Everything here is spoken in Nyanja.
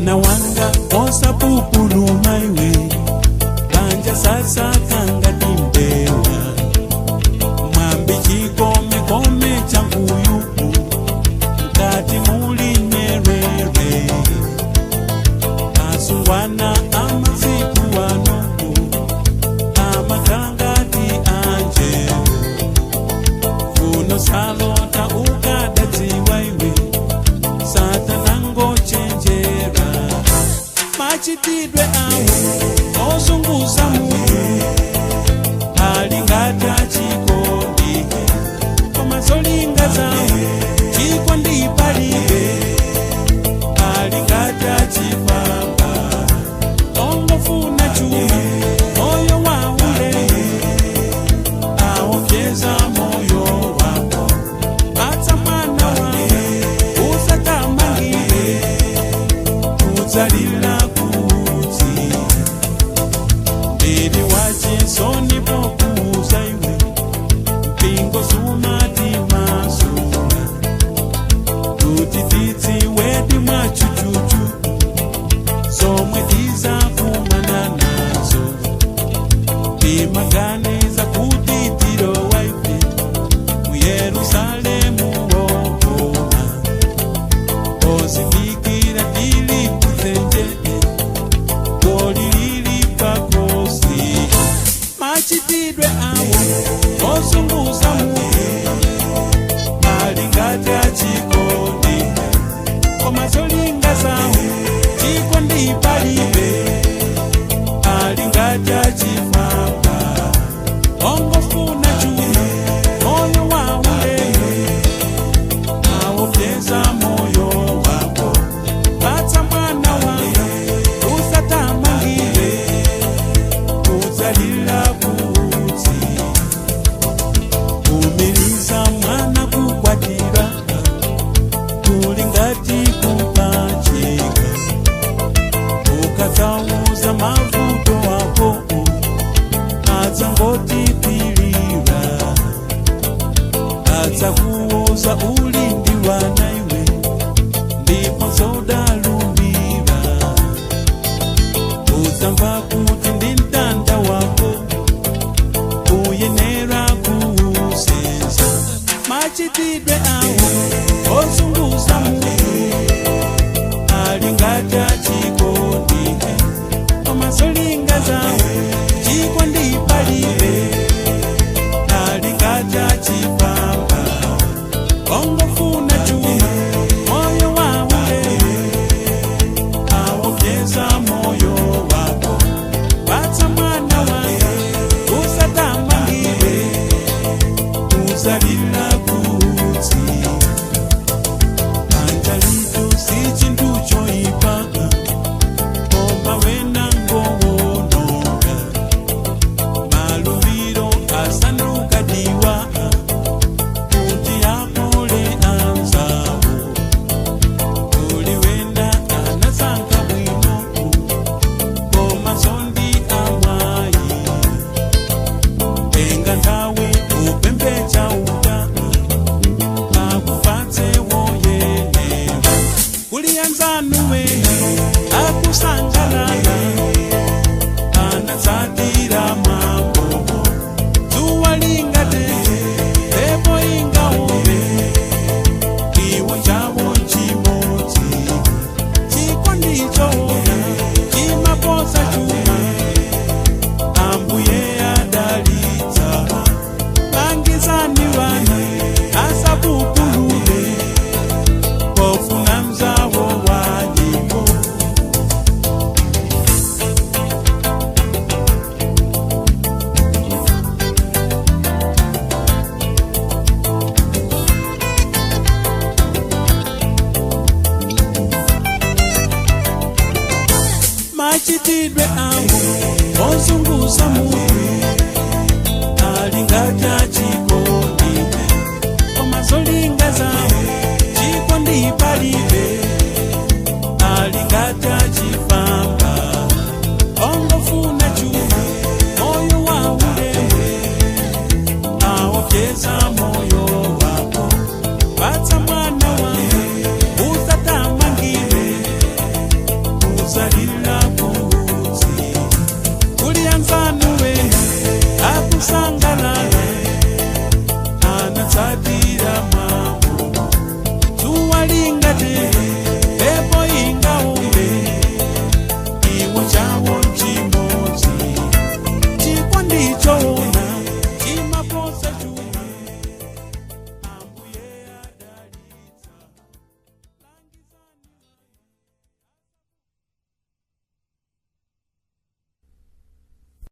mwana wanga osapupuluma iwe kanja sasa kanga timbewa mwambi chikome kome changuyu mkati muli nyerere asungwana amaziku wanoku amakangati anje funo salota ukadadziwa iwe satanango chenjera machitidwe awo ozunguza mutu alingata chikondi komazolinga zawo chikondi palibe alingata chifamba ongofuna chuma moyo waule awokeza moyo wako batsa mwana wange usatamangile uzalila kuti mbili wachisoni pokuza iwe mpingo sumati masuna kuti titsi wedi mwachuchuchu somwe tiza kumana nazo timaganiza kuti tilowa ife mu Yerusalemu wokoma ozindikira tili kuzenje golili pakosi machitidwe awo ozunguza mutu alingata chikondi komazolinga zawo chikondi palibe alingata chifamba ongofuna chuma moyo waule awokeza moyo wako batsa mwana wanga usatamangile uzalila kuti umiliza mwana kukwatira kulingati kupachika ukatauza mavuto wako adzangotipilira adzakuuza ulindi wana iwe ndipo zodalumira udzamva kuti ndi mtanda wako uyenera kuusenza machitidwe awo ozunguza mutu alingata chikondi komazolinga zawo chikondi palibe alingata chifamba ongofuna chuma moyo waule awokeza moyo wako batsa mwana wanga usatamangile uzalila kuti anjalitu si chintu choipa koma wena ngowononga malumiro asanduka diwa kuti apole anzawo uli wenda anasanka bwino koma zondi amwayi tenga nthawi upembecha uta akupatse woyenera kuli anzanu wena akusangalala anatsatira mambo dzuwa lingatete pepo ingaombe iwo chawo chimodzi chikondi choona chimaposa chuma ambuye adalitsa langizani wana asapupulule pofuna mzawo walipo machitidwe awo ozunguza mutu alingata chikondi komazolinga zawo chikondi palibe alingata chifamba ongofuna chuma moyo waule awokeza